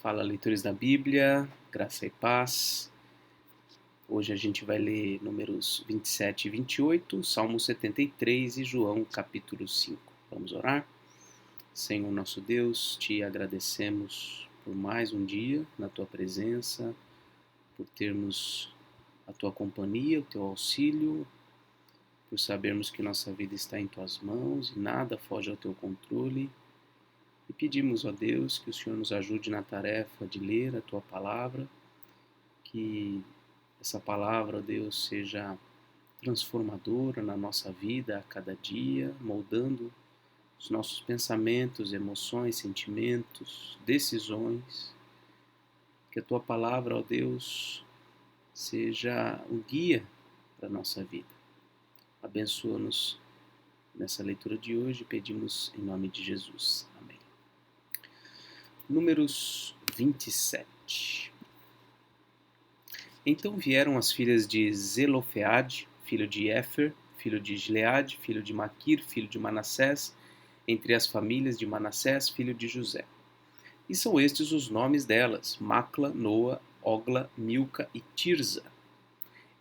Fala, leitores da Bíblia, graça e paz. Hoje a gente vai ler números 27 e 28, Salmo 73 e João capítulo 5. Vamos orar? Senhor nosso Deus, te agradecemos por mais um dia na tua presença, por termos a tua companhia, o teu auxílio, por sabermos que nossa vida está em tuas mãos e nada foge ao teu controle. E pedimos, ó Deus, que o Senhor nos ajude na tarefa de ler a tua palavra, que essa palavra, ó Deus, seja transformadora na nossa vida a cada dia, moldando os nossos pensamentos, emoções, sentimentos, decisões. Que a tua palavra, ó Deus, seja um guia para a nossa vida. Abençoa-nos nessa leitura de hoje, pedimos em nome de Jesus. Amém. Números 27. Então vieram as filhas de Zelofeade, filho de Éfer, filho de Gileade, filho de Maquir, filho de Manassés, entre as famílias de Manassés, filho de José. E são estes os nomes delas: Macla, Noa, Ogla, Milca e Tirza.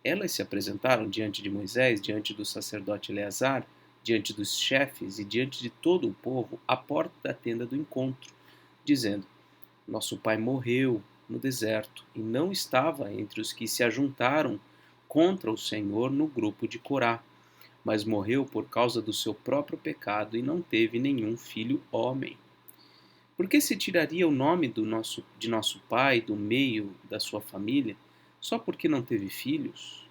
Elas se apresentaram diante de Moisés, diante do sacerdote Eleazar, diante dos chefes e diante de todo o povo, à porta da tenda do encontro, dizendo: Nosso pai morreu no deserto e não estava entre os que se ajuntaram contra o Senhor no grupo de Corá, mas morreu por causa do seu próprio pecado e não teve nenhum filho homem. Por que se tiraria o nome de nosso pai do meio da sua família, só porque não teve filhos?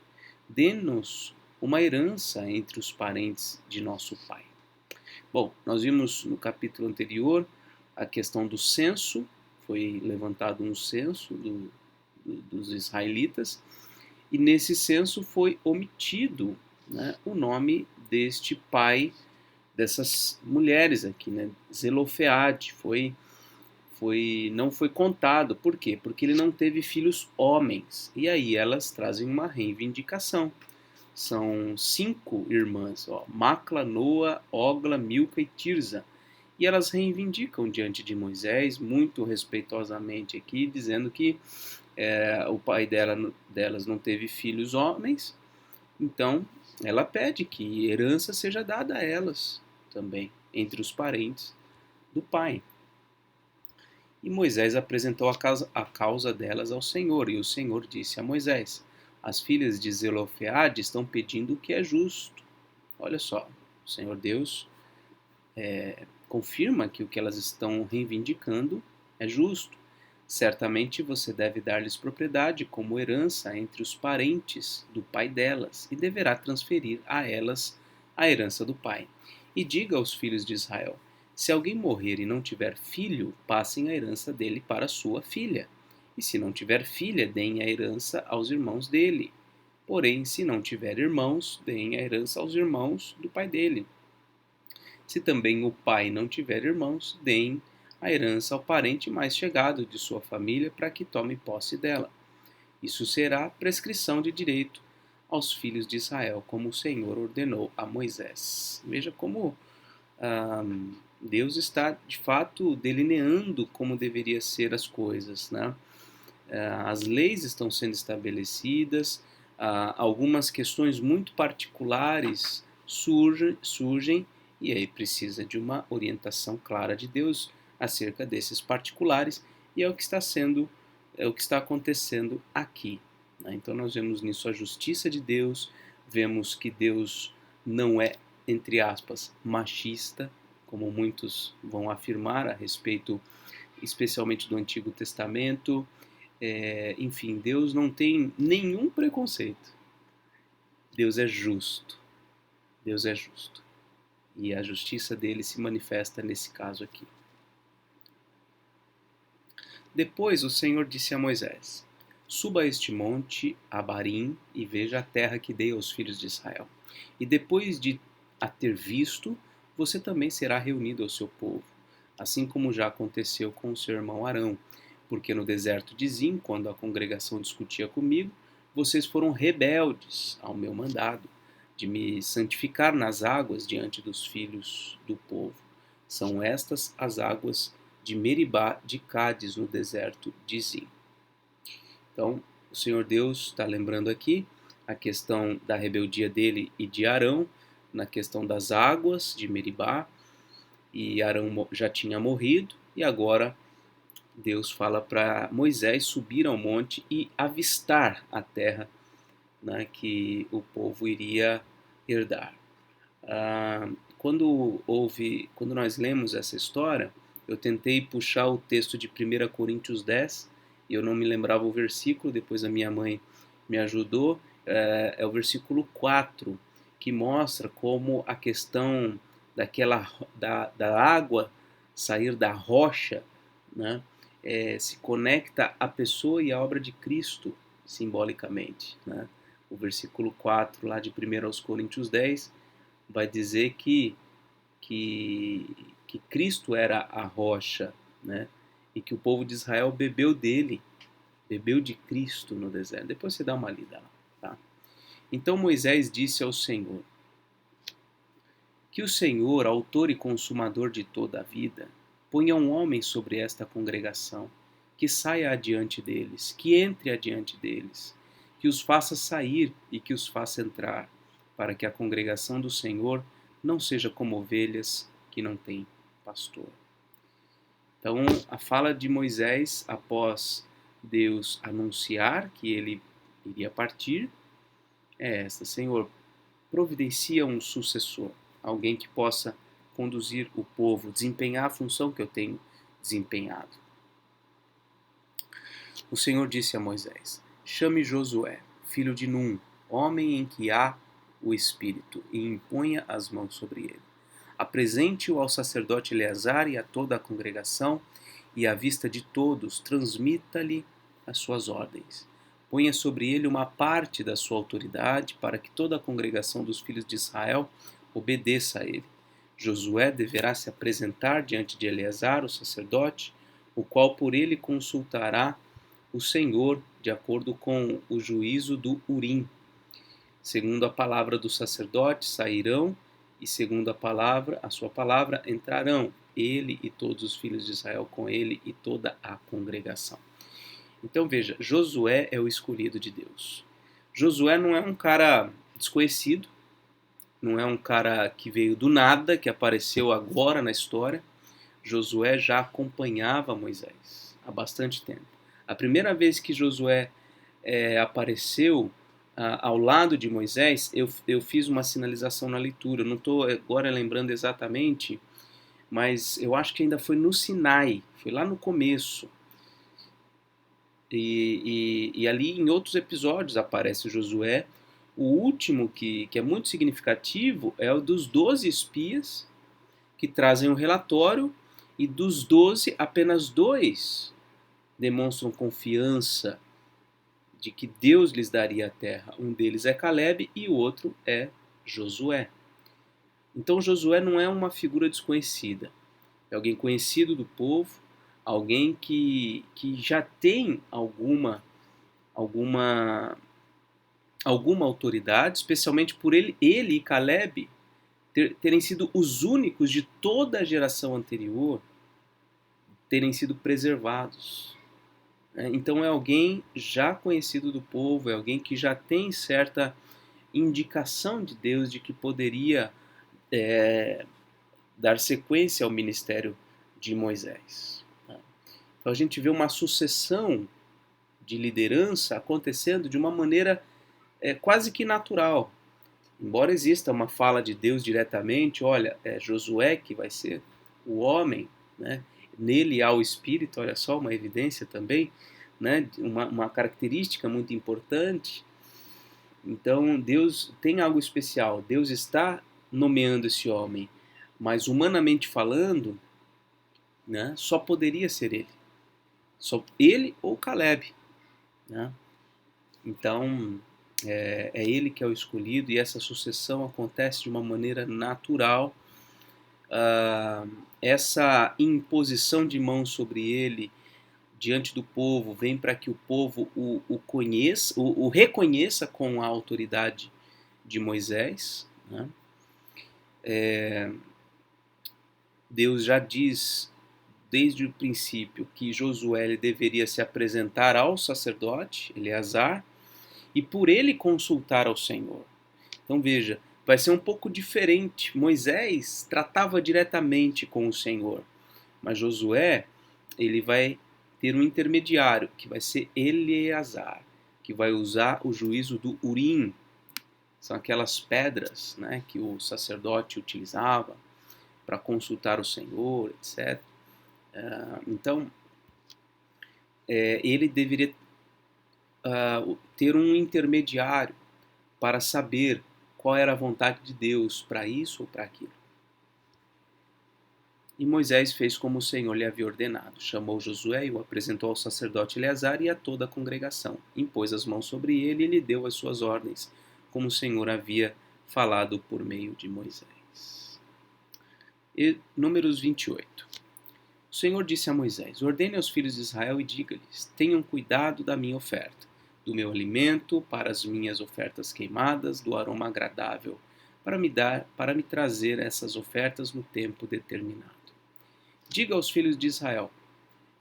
Dê-nos uma herança entre os parentes de nosso pai. Bom, nós vimos no capítulo anterior a questão do censo. Foi levantado um censo dos israelitas, e nesse censo foi omitido, né, o nome deste pai dessas mulheres aqui, né, Zelofeade, não foi contado. Por quê? Porque ele não teve filhos homens. E aí elas trazem uma reivindicação. São 5 irmãs, ó, Macla, Noa, Ogla, Milca e Tirza. E elas reivindicam diante de Moisés, muito respeitosamente aqui, dizendo que o pai delas não teve filhos homens, então ela pede que herança seja dada a elas também, entre os parentes do pai. E Moisés apresentou a causa delas ao Senhor, e o Senhor disse a Moisés: As filhas de Zelofeade estão pedindo o que é justo. Olha só, o Senhor Deus confirma que o que elas estão reivindicando é justo. Certamente você deve dar-lhes propriedade como herança entre os parentes do pai delas, e deverá transferir a elas a herança do pai. E diga aos filhos de Israel: se alguém morrer e não tiver filho, passem a herança dele para sua filha. E se não tiver filha, deem a herança aos irmãos dele. Porém, se não tiver irmãos, deem a herança aos irmãos do pai dele. Se também o pai não tiver irmãos, deem a herança ao parente mais chegado de sua família para que tome posse dela. Isso será prescrição de direito aos filhos de Israel, como o Senhor ordenou a Moisés. Veja como Deus está, de fato, delineando como deveria ser as coisas, né? As leis estão sendo estabelecidas, algumas questões muito particulares surgem, e aí precisa de uma orientação clara de Deus acerca desses particulares, e é o que está acontecendo aqui, né? Então nós vemos nisso a justiça de Deus, vemos que Deus não é, entre aspas, machista, como muitos vão afirmar a respeito, especialmente do Antigo Testamento. Enfim, Deus não tem nenhum preconceito. Deus é justo. Deus é justo. E a justiça dele se manifesta nesse caso aqui. Depois o Senhor disse a Moisés: Suba a este monte, Abarim, e veja a terra que dei aos filhos de Israel. E depois de a ter visto, você também será reunido ao seu povo, assim como já aconteceu com o seu irmão Arão. Porque no deserto de Zim, quando a congregação discutia comigo, vocês foram rebeldes ao meu mandado, de me santificar nas águas diante dos filhos do povo. São estas as águas de Meribá de Cádiz, no deserto de Zim. Então, o Senhor Deus está lembrando aqui a questão da rebeldia dele e de Arão, na questão das águas de Meribá, e Arão já tinha morrido, e agora Deus fala para Moisés subir ao monte e avistar a terra, né, que o povo iria herdar. Quando nós lemos essa história, eu tentei puxar o texto de 1 Coríntios 10, e eu não me lembrava o versículo, depois a minha mãe me ajudou, é o versículo 4, que mostra como a questão da água sair da rocha, né, se conecta à pessoa e à obra de Cristo, simbolicamente, né? O versículo 4 lá de 1 Coríntios 10 vai dizer que Cristo era a rocha, né? E que o povo de Israel bebeu dele, bebeu de Cristo no deserto. Depois você dá uma lida lá, tá? Então Moisés disse ao Senhor: que o Senhor, autor e consumador de toda a vida, ponha um homem sobre esta congregação, que saia adiante deles, que entre adiante deles, que os faça sair e que os faça entrar, para que a congregação do Senhor não seja como ovelhas que não têm pastor. Então, a fala de Moisés, após Deus anunciar que ele iria partir, é esta: Senhor, providencia um sucessor, alguém que possa conduzir o povo, desempenhar a função que eu tenho desempenhado. O Senhor disse a Moisés: chame Josué, filho de Num, homem em que há o Espírito, e imponha as mãos sobre ele. Apresente-o ao sacerdote Eleazar e a toda a congregação, e à vista de todos transmita-lhe as suas ordens. Ponha sobre ele uma parte da sua autoridade, para que toda a congregação dos filhos de Israel obedeça a ele. Josué deverá se apresentar diante de Eleazar, o sacerdote, o qual por ele consultará o Senhor de acordo com o juízo do Urim. Segundo a palavra do sacerdote sairão, e segundo a sua palavra entrarão, ele e todos os filhos de Israel com ele e toda a congregação. Então veja, Josué é o escolhido de Deus. Josué não é um cara desconhecido, não é um cara que veio do nada, que apareceu agora na história. Josué já acompanhava Moisés há bastante tempo. A primeira vez que Josué apareceu ao lado de Moisés, eu fiz uma sinalização na leitura. Eu não estou agora lembrando exatamente, mas eu acho que ainda foi no Sinai, foi lá no começo. E ali em outros episódios aparece Josué. O último que é muito significativo é o dos 12 espias que trazem um relatório, e dos 12, apenas 2 demonstram confiança de que Deus lhes daria a terra. Um deles é Caleb e o outro é Josué. Então Josué não é uma figura desconhecida, é alguém conhecido do povo, alguém que já tem alguma autoridade, especialmente por ele e Caleb terem sido os únicos de toda a geração anterior terem sido preservados. Então é alguém já conhecido do povo, é alguém que já tem certa indicação de Deus de que poderia dar sequência ao ministério de Moisés. Então a gente vê uma sucessão de liderança acontecendo de uma maneira quase que natural. Embora exista uma fala de Deus diretamente, olha, é Josué que vai ser o homem, né? Nele há o Espírito, olha só, uma evidência também, né? Uma característica muito importante. Então Deus tem algo especial, Deus está nomeando esse homem, mas humanamente falando, né, só poderia ser ele. Só ele ou Caleb, né? Então é ele que é o escolhido, e essa sucessão acontece de uma maneira natural. Essa imposição de mãos sobre ele diante do povo vem para que o povo o conheça, o reconheça com a autoridade de Moisés, né? Deus já diz desde o princípio que Josué ele deveria se apresentar ao sacerdote, Eleazar, e por ele consultar ao Senhor. Então veja, vai ser um pouco diferente. Moisés tratava diretamente com o Senhor, mas Josué ele vai ter um intermediário, que vai ser Eleazar, que vai usar o juízo do Urim. São aquelas pedras, né, que o sacerdote utilizava para consultar o Senhor, etc. Então, ele deveria ter um intermediário para saber qual era a vontade de Deus para isso ou para aquilo. E Moisés fez como o Senhor lhe havia ordenado. Chamou Josué e o apresentou ao sacerdote Eleazar e a toda a congregação. Impôs as mãos sobre ele e lhe deu as suas ordens, como o Senhor havia falado por meio de Moisés. E Números 28. O Senhor disse a Moisés: Ordene aos filhos de Israel e diga-lhes: Tenham cuidado da minha oferta, do meu alimento para as minhas ofertas queimadas, do aroma agradável, para me trazer essas ofertas no tempo determinado. Diga aos filhos de Israel: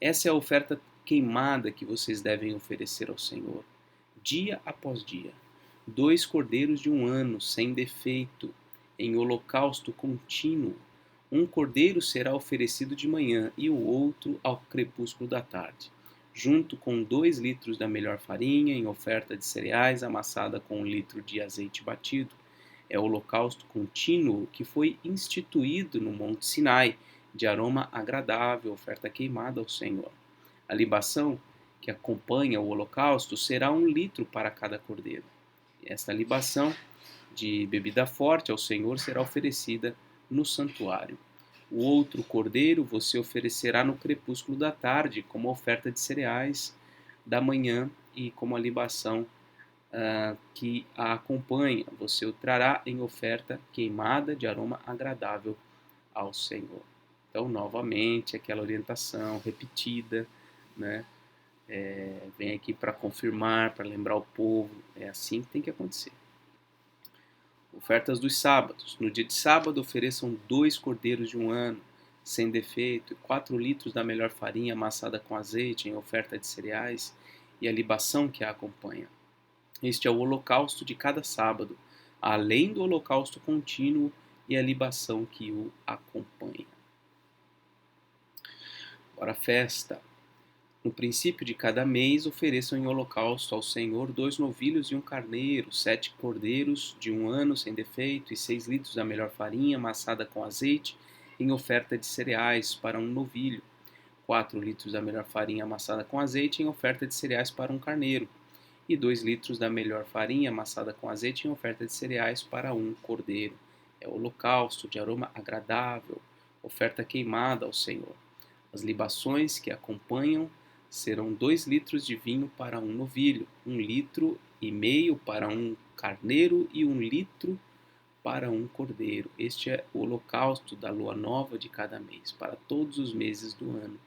essa é a oferta queimada que vocês devem oferecer ao Senhor, dia após dia. 2 cordeiros de 1 ano, sem defeito, em holocausto contínuo. Um cordeiro será oferecido de manhã e o outro ao crepúsculo da tarde, junto com 2 litros da melhor farinha em oferta de cereais amassada com 1 litro de azeite batido. É o holocausto contínuo que foi instituído no Monte Sinai, de aroma agradável, oferta queimada ao Senhor. A libação que acompanha o holocausto será 1 litro para cada cordeiro. Esta libação de bebida forte ao Senhor será oferecida no santuário. O outro cordeiro você oferecerá no crepúsculo da tarde, como oferta de cereais da manhã e como a libação que a acompanha. Você o trará em oferta queimada de aroma agradável ao Senhor. Então, novamente, aquela orientação repetida, né? Vem aqui para confirmar, para lembrar o povo. É assim que tem que acontecer. Ofertas dos sábados. No dia de sábado, ofereçam 2 cordeiros de 1 ano, sem defeito, e 4 litros da melhor farinha amassada com azeite em oferta de cereais e a libação que a acompanha. Este é o holocausto de cada sábado, além do holocausto contínuo e a libação que o acompanha. Agora, festa. No princípio de cada mês, ofereçam em holocausto ao Senhor 2 novilhos e 1 carneiro, 7 cordeiros de 1 ano sem defeito e 6 litros da melhor farinha amassada com azeite em oferta de cereais para 1 novilho, 4 litros da melhor farinha amassada com azeite em oferta de cereais para 1 carneiro e 2 litros da melhor farinha amassada com azeite em oferta de cereais para 1 cordeiro. É o holocausto de aroma agradável, oferta queimada ao Senhor. As libações que acompanham serão 2 litros de vinho para 1 novilho, 1,5 litro para 1 carneiro e 1 litro para 1 cordeiro. Este é o holocausto da lua nova de cada mês, para todos os meses do ano.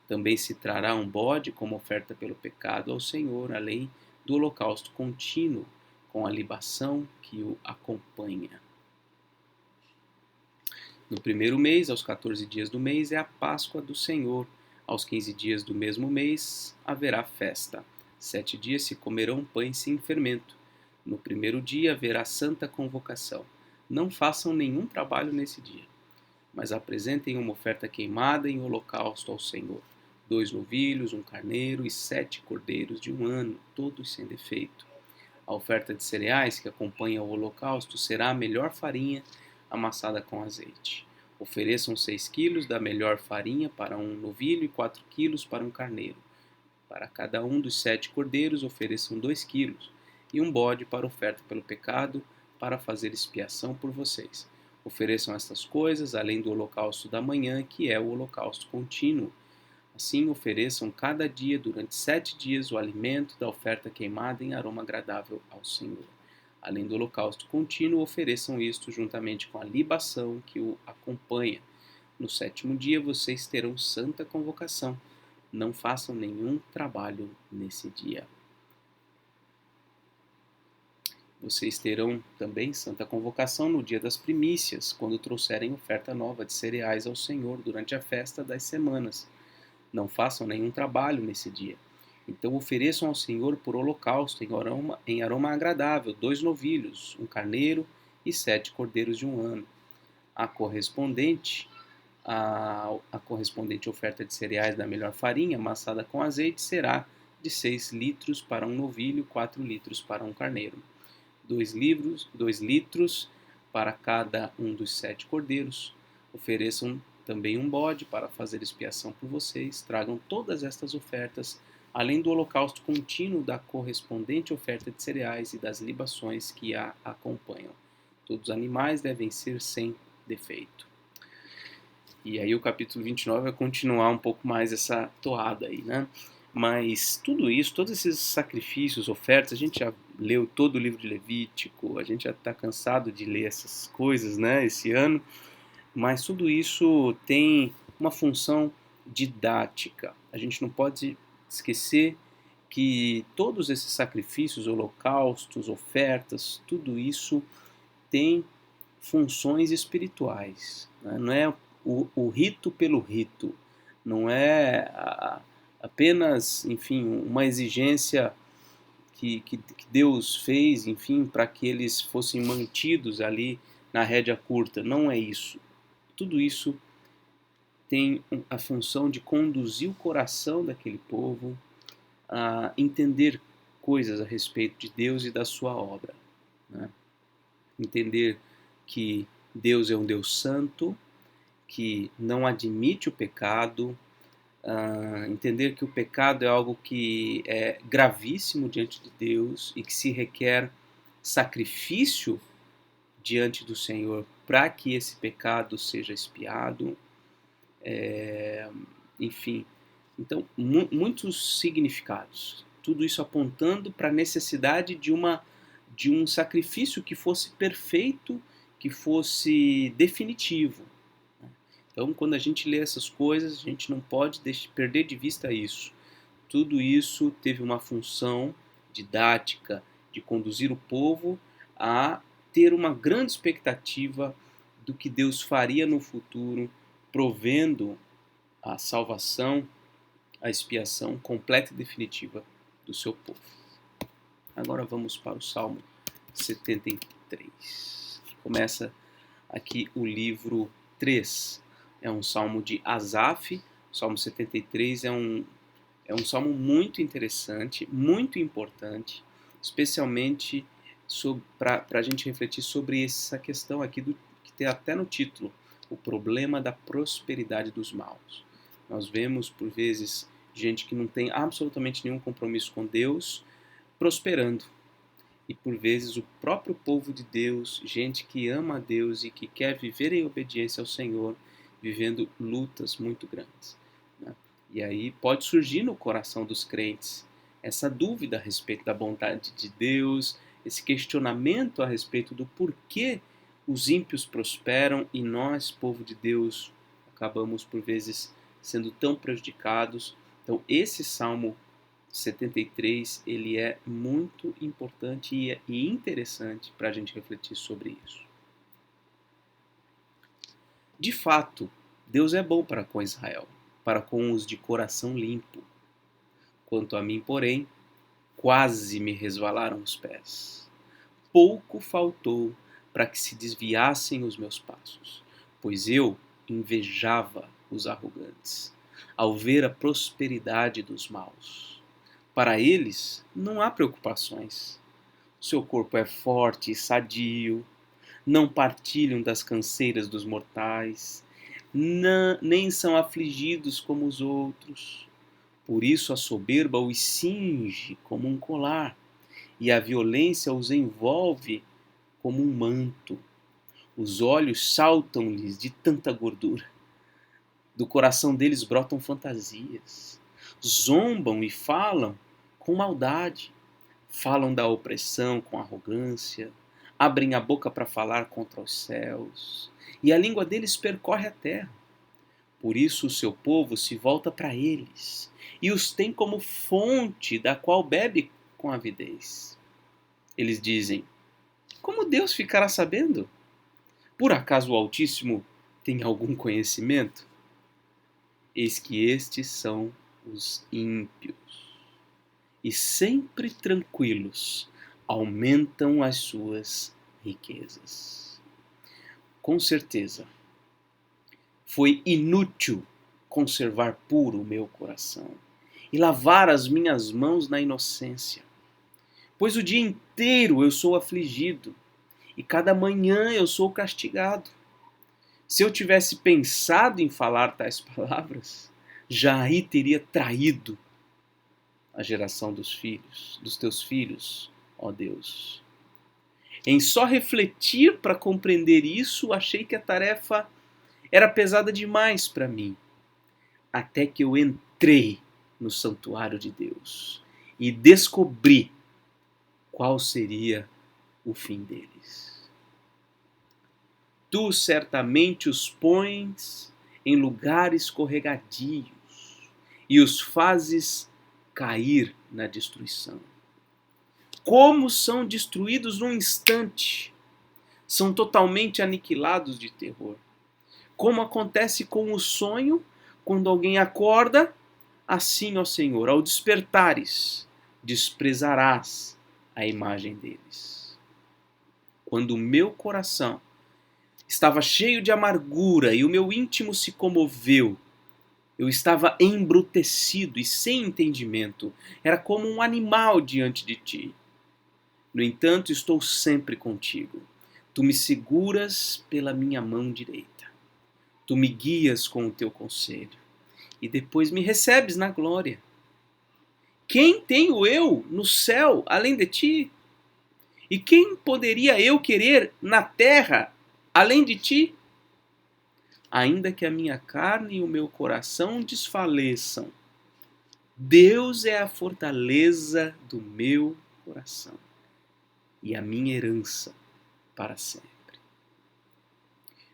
Também se trará um bode como oferta pelo pecado ao Senhor, além do holocausto contínuo, com a libação que o acompanha. No primeiro mês, aos 14 dias do mês, é a Páscoa do Senhor. Aos 15 dias do mesmo mês haverá festa. 7 dias se comerão pães sem fermento. No primeiro dia haverá santa convocação. Não façam nenhum trabalho nesse dia, mas apresentem uma oferta queimada em holocausto ao Senhor. 2 novilhos, 1 carneiro e 7 cordeiros de 1 ano, todos sem defeito. A oferta de cereais que acompanha o holocausto será a melhor farinha amassada com azeite. Ofereçam 6 quilos da melhor farinha para 1 novilho e 4 quilos para 1 carneiro. Para cada um dos 7 cordeiros ofereçam 2 quilos e um bode para oferta pelo pecado, para fazer expiação por vocês. Ofereçam estas coisas, além do holocausto da manhã, que é o holocausto contínuo. Assim, ofereçam cada dia, durante 7 dias, o alimento da oferta queimada em aroma agradável ao Senhor. Além do holocausto contínuo, ofereçam isto juntamente com a libação que o acompanha. No 7º dia, vocês terão santa convocação. Não façam nenhum trabalho nesse dia. Vocês terão também santa convocação no dia das primícias, quando trouxerem oferta nova de cereais ao Senhor durante a festa das semanas. Não façam nenhum trabalho nesse dia. Então ofereçam ao Senhor por holocausto em aroma agradável 2 novilhos, um carneiro e 7 cordeiros de um ano. A correspondente, a correspondente oferta de cereais da melhor farinha, amassada com azeite, será de 6 litros para um novilho, 4 litros para um carneiro. 2 litros para cada um dos 7 cordeiros. Ofereçam também um bode para fazer expiação por vocês. Tragam todas estas ofertas, além do holocausto contínuo da correspondente oferta de cereais e das libações que a acompanham. Todos os animais devem ser sem defeito. E aí o capítulo 29 vai continuar um pouco mais essa toada aí, né? Mas tudo isso, todos esses sacrifícios, ofertas, a gente já leu todo o livro de Levítico, a gente já está cansado de ler essas coisas, né, esse ano, mas tudo isso tem uma função didática. A gente não pode esquecer que todos esses sacrifícios, holocaustos, ofertas, tudo isso tem funções espirituais, né? Não é o rito pelo rito, não é apenas, enfim, uma exigência que Deus fez, enfim, para que eles fossem mantidos ali na rédea curta. Não é isso. Tudo isso tem a função de conduzir o coração daquele povo a entender coisas a respeito de Deus e da sua obra, né? Entender que Deus é um Deus santo, que não admite o pecado, entender que o pecado é algo que é gravíssimo diante de Deus e que se requer sacrifício diante do Senhor para que esse pecado seja expiado. Enfim, então, muitos significados. Tudo isso apontando para a necessidade de um sacrifício que fosse perfeito, que fosse definitivo. Então, quando a gente lê essas coisas, a gente não pode perder de vista isso. Tudo isso teve uma função didática de conduzir o povo a ter uma grande expectativa do que Deus faria no futuro, provendo a salvação, a expiação completa e definitiva do seu povo. Agora vamos para o Salmo 73. Começa aqui o livro 3. É um salmo de Asaf. O Salmo 73 é um salmo muito interessante, muito importante, especialmente para a gente refletir sobre essa questão aqui que tem até no título, o problema da prosperidade dos maus. Nós vemos, por vezes, gente que não tem absolutamente nenhum compromisso com Deus, prosperando. E, por vezes, o próprio povo de Deus, gente que ama a Deus e que quer viver em obediência ao Senhor, vivendo lutas muito grandes, né? E aí pode surgir no coração dos crentes essa dúvida a respeito da bondade de Deus, esse questionamento a respeito do porquê os ímpios prosperam e nós, povo de Deus, acabamos, por vezes, sendo tão prejudicados. Então, esse Salmo 73, ele é muito importante e interessante para a gente refletir sobre isso. De fato, Deus é bom para com Israel, para com os de coração limpo. Quanto a mim, porém, quase me resvalaram os pés. Pouco faltou para que se desviassem os meus passos, pois eu invejava os arrogantes, ao ver a prosperidade dos maus. Para eles não há preocupações. Seu corpo é forte e sadio, não partilham das canseiras dos mortais, nem são afligidos como os outros. Por isso a soberba os cinge como um colar, e a violência os envolve como um manto. Os olhos saltam-lhes de tanta gordura. Do coração deles brotam fantasias. Zombam e falam com maldade. Falam da opressão com arrogância. Abrem a boca para falar contra os céus. E a língua deles percorre a terra. Por isso o seu povo se volta para eles e os tem como fonte da qual bebe com avidez. Eles dizem: Como Deus ficará sabendo? Por acaso o Altíssimo tem algum conhecimento? Eis que estes são os ímpios, e sempre tranquilos aumentam as suas riquezas. Com certeza, foi inútil conservar puro o meu coração e lavar as minhas mãos na inocência, pois o dia inteiro eu sou afligido e cada manhã eu sou castigado. Se eu tivesse pensado em falar tais palavras, já aí teria traído a geração dos teus filhos, ó Deus. Em só refletir para compreender isso, achei que a tarefa era pesada demais para mim, até que eu entrei no santuário de Deus e descobri qual seria o fim deles. Tu certamente os pões em lugares escorregadios e os fazes cair na destruição. Como são destruídos num instante, são totalmente aniquilados de terror. Como acontece com o sonho, quando alguém acorda, assim, ó Senhor, ao despertares, desprezarás a imagem deles. Quando o meu coração estava cheio de amargura e o meu íntimo se comoveu, eu estava embrutecido e sem entendimento, era como um animal diante de ti. No entanto, estou sempre contigo. Tu me seguras pela minha mão direita. Tu me guias com o teu conselho e depois me recebes na glória. Quem tenho eu no céu além de ti? E quem poderia eu querer na terra além de ti? Ainda que a minha carne e o meu coração desfaleçam, Deus é a fortaleza do meu coração e a minha herança para sempre.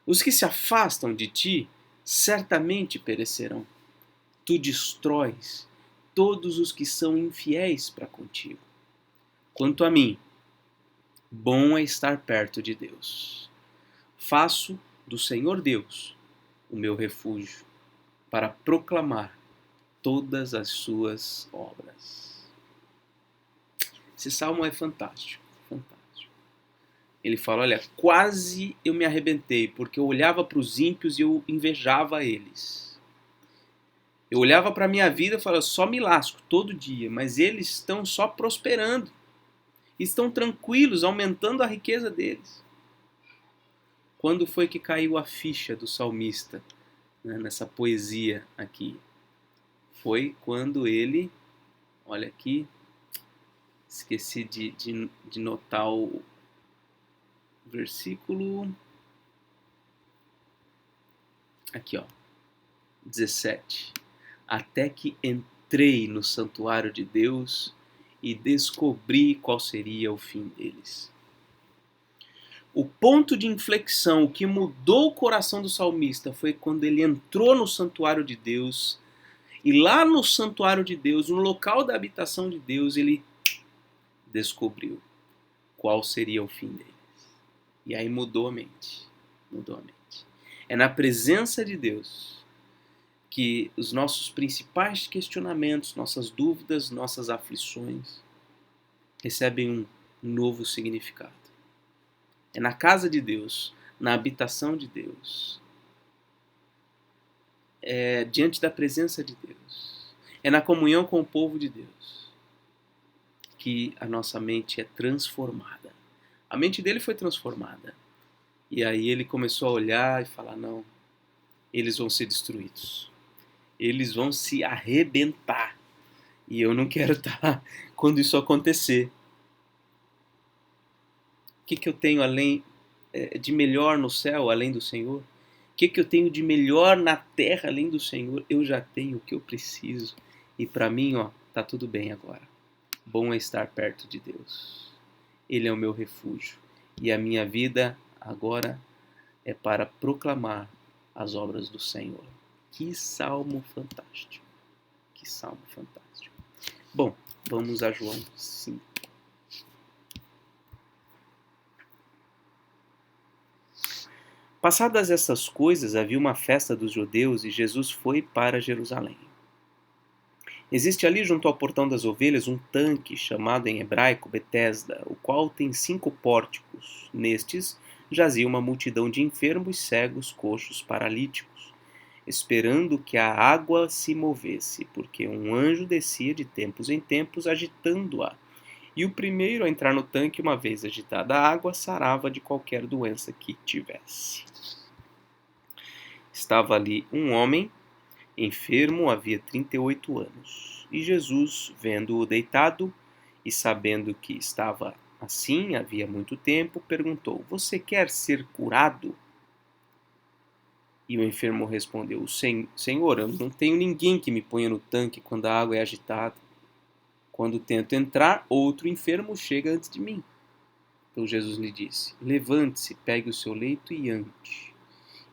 Os que se afastam de ti certamente perecerão. Tu destróis todos os que são infiéis para contigo. Quanto a mim, bom é estar perto de Deus. Faço do Senhor Deus o meu refúgio para proclamar todas as suas obras. Esse salmo é fantástico, fantástico. Ele fala, olha, quase eu me arrebentei, porque eu olhava para os ímpios e eu invejava eles. Eu olhava para a minha vida e falava, só me lasco todo dia, mas eles estão só prosperando. Estão tranquilos, aumentando a riqueza deles. Quando foi que caiu a ficha do salmista, né, nessa poesia aqui? Foi quando ele, olha aqui, esqueci de notar o versículo, aqui ó, 17. Até que entrei no santuário de Deus e descobri qual seria o fim deles. O ponto de inflexão, o que mudou o coração do salmista foi quando ele entrou no santuário de Deus e lá no santuário de Deus, no local da habitação de Deus, ele descobriu qual seria o fim deles. E aí mudou a mente. Mudou a mente. É na presença de Deus que os nossos principais questionamentos, nossas dúvidas, nossas aflições recebem um novo significado. É na casa de Deus, na habitação de Deus, é diante da presença de Deus, é na comunhão com o povo de Deus que a nossa mente é transformada. A mente dele foi transformada. E aí ele começou a olhar e falar, não, eles vão ser destruídos. Eles vão se arrebentar. E eu não quero estar quando isso acontecer. O que eu tenho além de melhor no céu, além do Senhor? O que eu tenho de melhor na terra, além do Senhor? Eu já tenho o que eu preciso. E para mim, ó, tá tudo bem agora. Bom é estar perto de Deus. Ele é o meu refúgio. E a minha vida agora é para proclamar as obras do Senhor. Que salmo fantástico. Que salmo fantástico. Bom, vamos a João 5. Passadas essas coisas, havia uma festa dos judeus e Jesus foi para Jerusalém. Existe ali junto ao portão das ovelhas um tanque chamado em hebraico Betesda, o qual tem 5 pórticos. Nestes jazia uma multidão de enfermos, cegos, coxos, paralíticos, esperando que a água se movesse, porque um anjo descia de tempos em tempos agitando-a. E o primeiro a entrar no tanque, uma vez agitada a água, sarava de qualquer doença que tivesse. Estava ali um homem enfermo, havia 38 anos. E Jesus, vendo-o deitado e sabendo que estava assim havia muito tempo, perguntou: Você quer ser curado? E o enfermo respondeu: Senhor, eu não tenho ninguém que me ponha no tanque quando a água é agitada. Quando tento entrar, outro enfermo chega antes de mim. Então Jesus lhe disse: Levante-se, pegue o seu leito e ande.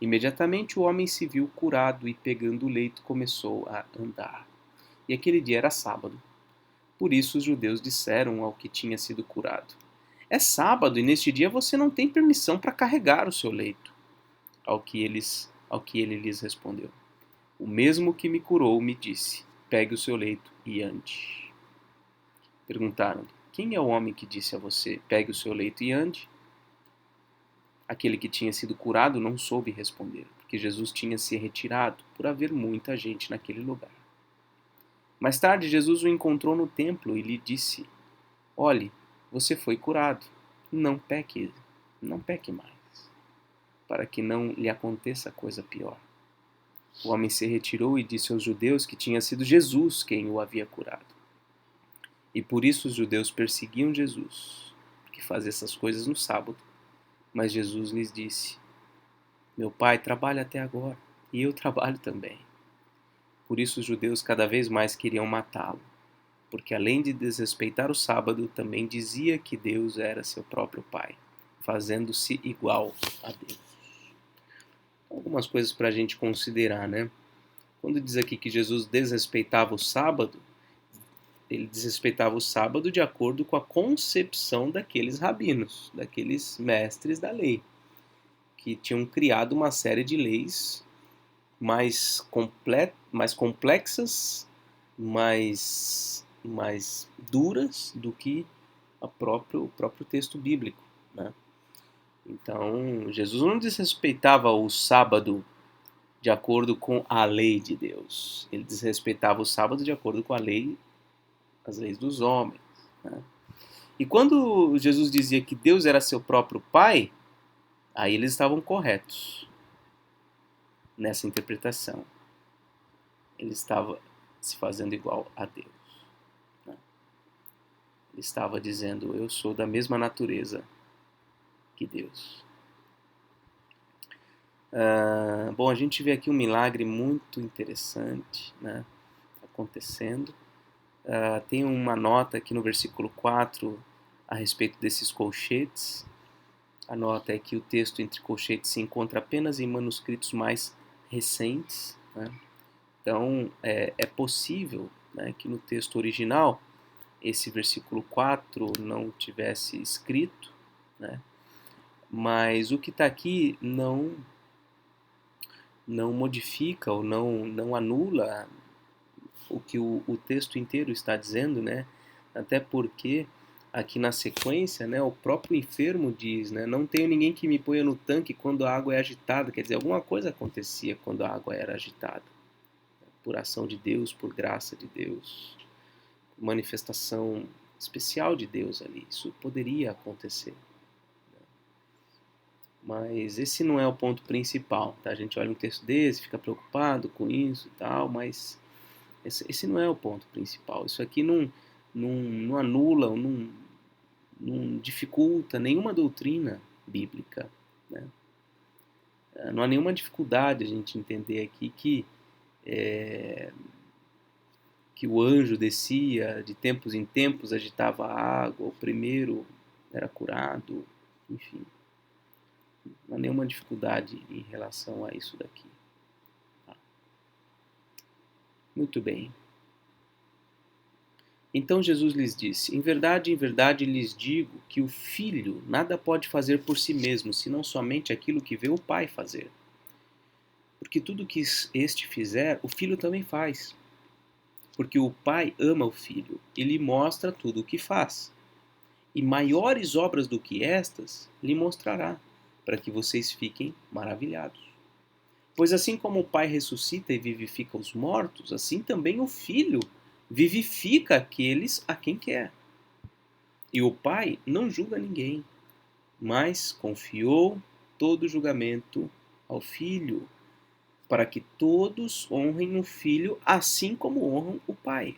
Imediatamente o homem se viu curado e, pegando o leito, começou a andar. E aquele dia era sábado. Por isso os judeus disseram ao que tinha sido curado: É sábado e neste dia você não tem permissão para carregar o seu leito. Ao que ele lhes respondeu: O mesmo que me curou me disse: Pegue o seu leito e ande. Perguntaram-lhe: Quem é o homem que disse a você: Pegue o seu leito e ande? Aquele que tinha sido curado não soube responder, porque Jesus tinha se retirado por haver muita gente naquele lugar. Mais tarde, Jesus o encontrou no templo e lhe disse: Olhe, você foi curado. Não peque mais, para que não lhe aconteça coisa pior. O homem se retirou e disse aos judeus que tinha sido Jesus quem o havia curado. E por isso os judeus perseguiam Jesus, porque fazia essas coisas no sábado. Mas Jesus lhes disse: Meu pai trabalha até agora, e eu trabalho também. Por isso os judeus cada vez mais queriam matá-lo, porque além de desrespeitar o sábado, também dizia que Deus era seu próprio pai, fazendo-se igual a Deus. Algumas coisas para a gente considerar, né? Quando diz aqui que Jesus desrespeitava o sábado, ele desrespeitava o sábado de acordo com a concepção daqueles rabinos, daqueles mestres da lei, que tinham criado uma série de leis mais complexas, mais duras do que o próprio texto bíblico, né? Então, Jesus não desrespeitava o sábado de acordo com a lei de Deus. Ele desrespeitava o sábado de acordo com as leis dos homens, né? E quando Jesus dizia que Deus era seu próprio Pai, aí eles estavam corretos nessa interpretação. Ele estava se fazendo igual a Deus, né? Ele estava dizendo: eu sou da mesma natureza que Deus. Bom, a gente vê aqui um milagre muito interessante, né, acontecendo. Tem uma nota aqui no versículo 4 a respeito desses colchetes. A nota é que o texto entre colchetes se encontra apenas em manuscritos mais recentes, né? Então, é possível, né, que no texto original esse versículo 4 não tivesse escrito, né? Mas o que está aqui não modifica ou não anula o que o texto inteiro está dizendo, né? Até porque aqui na sequência, né, o próprio enfermo diz, né, não tenho ninguém que me ponha no tanque quando a água é agitada. Quer dizer, alguma coisa acontecia quando a água era agitada. Por ação de Deus, por graça de Deus, manifestação especial de Deus ali. Isso poderia acontecer. Mas esse não é o ponto principal, tá? A gente olha um texto desse, fica preocupado com isso e tal, mas esse não é o ponto principal. Isso aqui não anula, ou não dificulta nenhuma doutrina bíblica, né? Não há nenhuma dificuldade a gente entender aqui que o anjo descia de tempos em tempos, agitava a água, o primeiro era curado, enfim. Não há nenhuma dificuldade em relação a isso daqui. Tá. Muito bem. Então Jesus lhes disse: em verdade lhes digo que o filho nada pode fazer por si mesmo, senão somente aquilo que vê o pai fazer. Porque tudo que este fizer, o filho também faz. Porque o pai ama o filho e lhe mostra tudo o que faz. E maiores obras do que estas lhe mostrará, para que vocês fiquem maravilhados. Pois assim como o Pai ressuscita e vivifica os mortos, assim também o Filho vivifica aqueles a quem quer. E o Pai não julga ninguém, mas confiou todo o julgamento ao Filho, para que todos honrem o Filho assim como honram o Pai.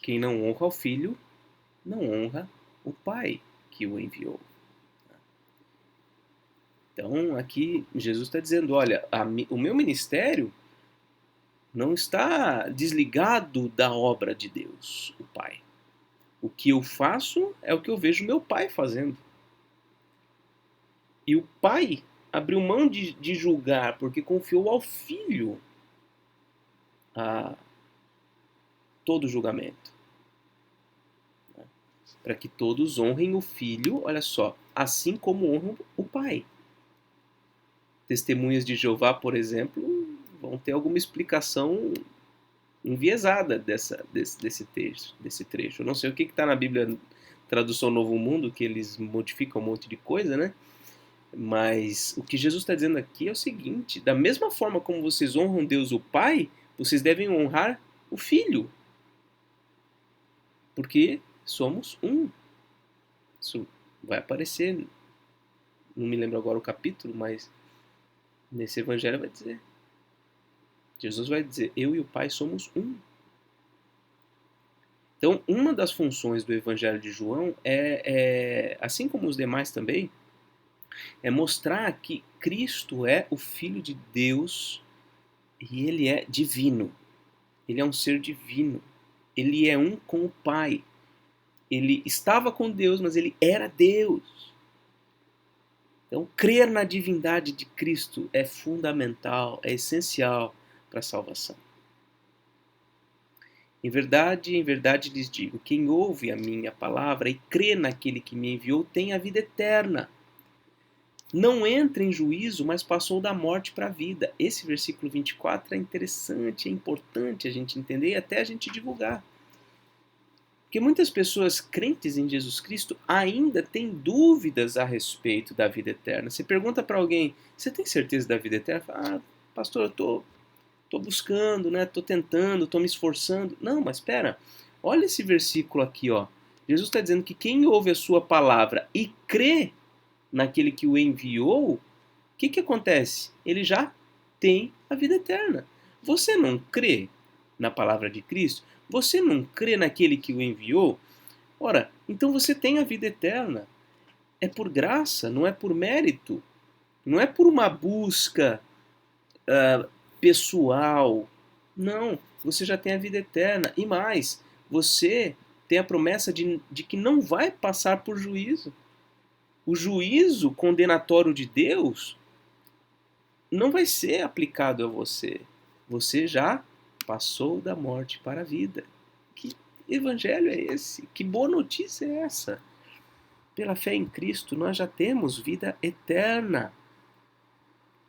Quem não honra o Filho, não honra o Pai que o enviou. Então, aqui Jesus está dizendo: olha, o meu ministério não está desligado da obra de Deus, o Pai. O que eu faço é o que eu vejo meu Pai fazendo. E o Pai abriu mão de julgar porque confiou ao Filho a todo julgamento. Para que todos honrem o Filho, olha só, assim como honram o Pai. Testemunhas de Jeová, por exemplo, vão ter alguma explicação enviesada desse trecho. Eu não sei o que está na Bíblia, tradução Novo Mundo, que eles modificam um monte de coisa, né? Mas o que Jesus está dizendo aqui é o seguinte: da mesma forma como vocês honram Deus o Pai, vocês devem honrar o Filho. Porque somos um. Isso vai aparecer, não me lembro agora o capítulo, mas nesse evangelho vai dizer. Jesus vai dizer: eu e o Pai somos um. Então, uma das funções do Evangelho de João assim como os demais também, é mostrar que Cristo é o Filho de Deus e ele é divino. Ele é um ser divino. Ele é um com o Pai. Ele estava com Deus, mas ele era Deus. Então, crer na divindade de Cristo é fundamental, é essencial para a salvação. Em verdade lhes digo, quem ouve a minha palavra e crê naquele que me enviou tem a vida eterna. Não entra em juízo, mas passou da morte para a vida. Esse versículo 24 é interessante, é importante a gente entender e até a gente divulgar. Porque muitas pessoas crentes em Jesus Cristo ainda têm dúvidas a respeito da vida eterna. Você pergunta para alguém, você tem certeza da vida eterna? Fala, pastor, eu tô buscando, né? Tô tentando, tô me esforçando. Não, mas espera. Olha esse versículo aqui, ó. Jesus está dizendo que quem ouve a sua palavra e crê naquele que o enviou, o que acontece? Ele já tem a vida eterna. Você não crê na palavra de Cristo? Você não crê naquele que o enviou? Ora, então você tem a vida eterna. É por graça, não é por mérito. Não é por uma busca pessoal. Não, você já tem a vida eterna. E mais, você tem a promessa de que não vai passar por juízo. O juízo condenatório de Deus não vai ser aplicado a você. Você já passou da morte para a vida. Que evangelho é esse? Que boa notícia é essa? Pela fé em Cristo, nós já temos vida eterna.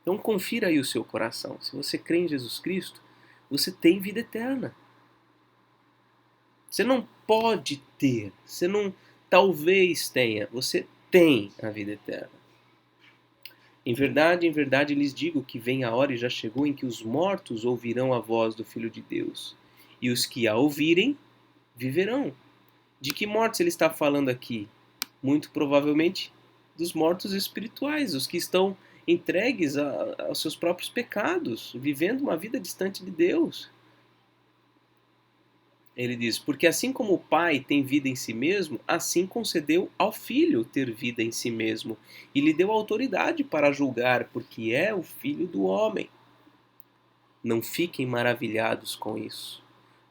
Então confira aí o seu coração. Se você crê em Jesus Cristo, você tem vida eterna. Você não pode ter, você não talvez tenha, você tem a vida eterna. Em verdade lhes digo que vem a hora e já chegou em que os mortos ouvirão a voz do Filho de Deus, e os que a ouvirem viverão. De que mortos ele está falando aqui? Muito provavelmente dos mortos espirituais, os que estão entregues aos seus próprios pecados, vivendo uma vida distante de Deus. Ele diz, porque assim como o Pai tem vida em si mesmo, assim concedeu ao Filho ter vida em si mesmo, e lhe deu autoridade para julgar, porque é o Filho do homem. Não fiquem maravilhados com isso,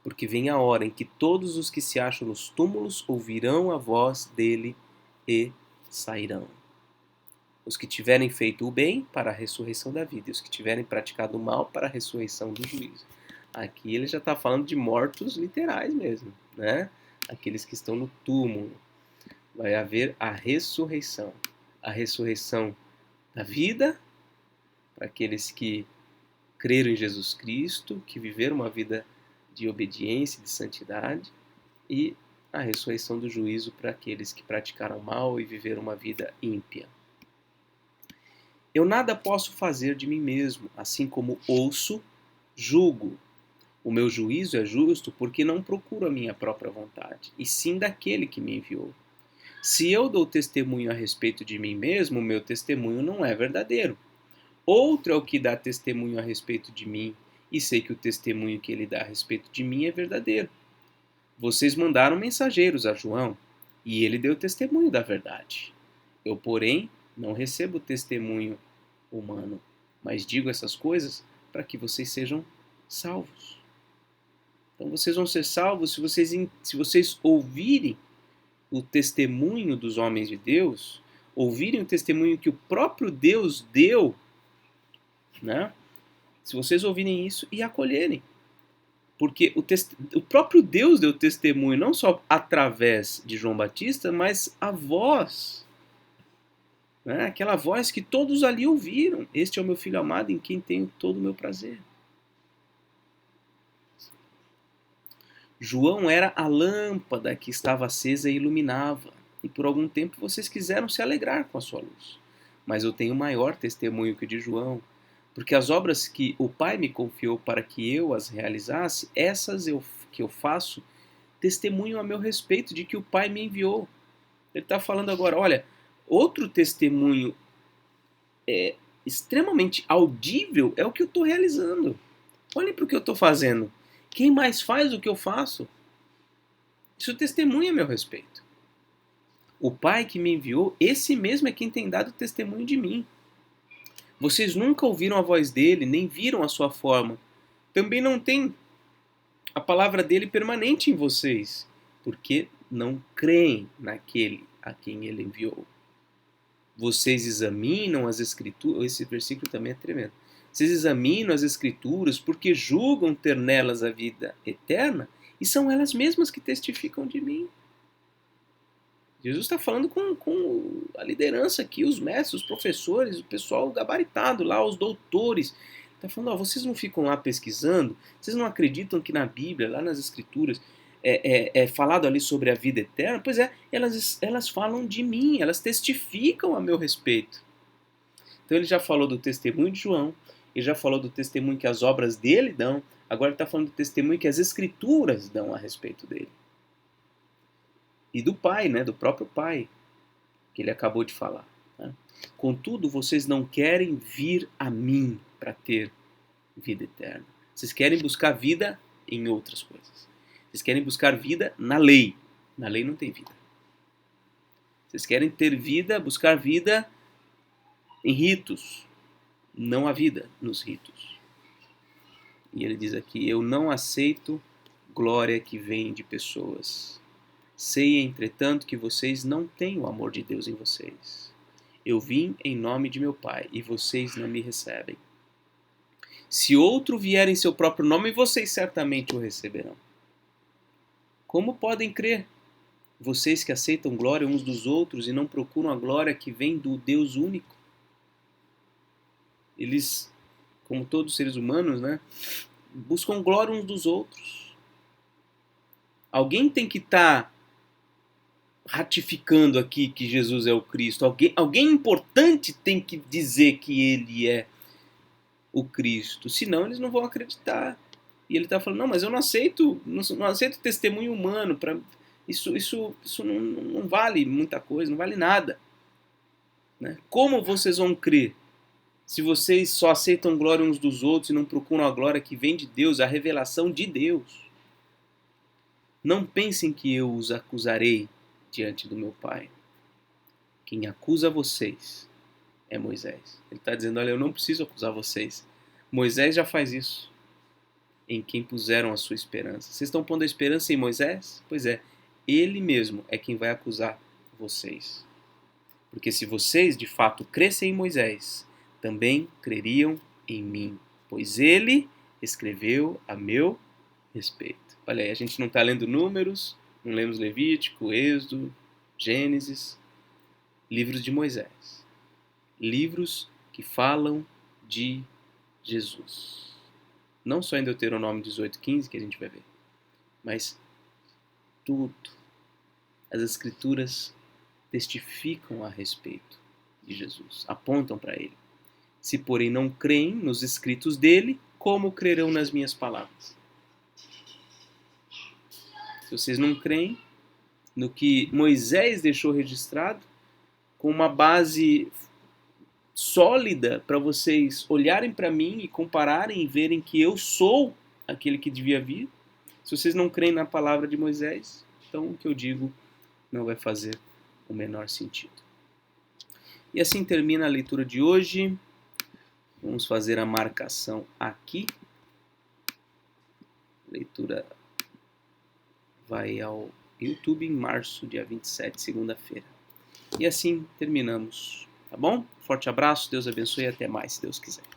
porque vem a hora em que todos os que se acham nos túmulos ouvirão a voz dele e sairão. Os que tiverem feito o bem para a ressurreição da vida, e os que tiverem praticado o mal para a ressurreição do juízo. Aqui ele já está falando de mortos literais mesmo, né? aqueles que estão no túmulo. Vai haver a ressurreição. A ressurreição da vida, para aqueles que creram em Jesus Cristo, que viveram uma vida de obediência, de santidade, e a ressurreição do juízo para aqueles que praticaram mal e viveram uma vida ímpia. Eu nada posso fazer de mim mesmo, assim como ouço, julgo. O meu juízo é justo porque não procuro a minha própria vontade, e sim daquele que me enviou. Se eu dou testemunho a respeito de mim mesmo, o meu testemunho não é verdadeiro. Outro é o que dá testemunho a respeito de mim, e sei que o testemunho que ele dá a respeito de mim é verdadeiro. Vocês mandaram mensageiros a João, e ele deu testemunho da verdade. Eu, porém, não recebo testemunho humano, mas digo essas coisas para que vocês sejam salvos. Então vocês vão ser salvos se vocês ouvirem o testemunho dos homens de Deus, ouvirem o testemunho que o próprio Deus deu, né? Se vocês ouvirem isso e acolherem. Porque o próprio Deus deu testemunho, não só através de João Batista, mas a voz, né? Aquela voz que todos ali ouviram. Este é o meu filho amado em quem tenho todo o meu prazer. João era a lâmpada que estava acesa e iluminava. E por algum tempo vocês quiseram se alegrar com a sua luz. Mas eu tenho maior testemunho que o de João, porque as obras que o Pai me confiou para que eu as realizasse, que eu faço, testemunham a meu respeito de que o Pai me enviou. Ele está falando agora, olha, outro testemunho extremamente audível é o que eu estou realizando. Olhem para o que eu estou fazendo. Quem mais faz o que eu faço? Isso testemunha a meu respeito. O Pai que me enviou, esse mesmo é quem tem dado testemunho de mim. Vocês nunca ouviram a voz dele, nem viram a sua forma. Também não tem a palavra dele permanente em vocês, porque não creem naquele a quem ele enviou. Vocês examinam as escrituras, esse versículo também é tremendo. Vocês examinam as escrituras porque julgam ter nelas a vida eterna, e são elas mesmas que testificam de mim. Jesus está falando com a liderança aqui, os mestres, os professores, o pessoal gabaritado lá, os doutores. Está falando, ó, vocês não ficam lá pesquisando, vocês não acreditam que na Bíblia, lá nas Escrituras, é falado ali sobre a vida eterna? Pois é, elas falam de mim, elas testificam a meu respeito. Então ele já falou do testemunho de João, ele já falou do testemunho que as obras dele dão, agora ele está falando do testemunho que as Escrituras dão a respeito dele. E do Pai, né, do próprio Pai, que ele acabou de falar. Né? Contudo, vocês não querem vir a mim para ter vida eterna. Vocês querem buscar vida em outras coisas. Vocês querem buscar vida na lei. Na lei não tem vida. Vocês querem ter vida, buscar vida em ritos. Não há vida nos ritos. E ele diz aqui, eu não aceito glória que vem de pessoas. Sei, entretanto, que vocês não têm o amor de Deus em vocês. Eu vim em nome de meu Pai, e vocês não me recebem. Se outro vier em seu próprio nome, vocês certamente o receberão. Como podem crer? Vocês que aceitam glória uns dos outros e não procuram a glória que vem do Deus único. Eles, como todos os seres humanos, né, buscam glória uns dos outros. Alguém tem que estar ratificando aqui que Jesus é o Cristo. Alguém importante tem que dizer que ele é o Cristo. Senão eles não vão acreditar. E ele está falando, não, mas eu não aceito testemunho humano. Isso não vale muita coisa, não vale nada. Né? Como vocês vão crer se vocês só aceitam glória uns dos outros e não procuram a glória que vem de Deus, a revelação de Deus? Não pensem que eu os acusarei diante do meu Pai. Quem acusa vocês é Moisés. Ele está dizendo, olha, eu não preciso acusar vocês. Moisés já faz isso. Em quem puseram a sua esperança. Vocês estão pondo a esperança em Moisés? Pois é, ele mesmo é quem vai acusar vocês. Porque se vocês de fato crescem em Moisés, também creriam em mim, pois ele escreveu a meu respeito. Olha aí, a gente não está lendo números, Não lemos Levítico, Êxodo, Gênesis, livros de Moisés. Livros que falam de Jesus. Não só em Deuteronômio 18:15, que a gente vai ver, mas tudo. As Escrituras testificam a respeito de Jesus, apontam para ele. Se, porém, não creem nos escritos dele, como crerão nas minhas palavras? Se vocês não creem no que Moisés deixou registrado, com uma base sólida para vocês olharem para mim e compararem e verem que eu sou aquele que devia vir, se vocês não creem na palavra de Moisés, então o que eu digo não vai fazer o menor sentido. E assim termina a leitura de hoje. Vamos fazer a marcação aqui. A leitura vai ao YouTube em março, dia 27, segunda-feira. E assim terminamos, tá bom? Forte abraço, Deus abençoe e até mais, se Deus quiser.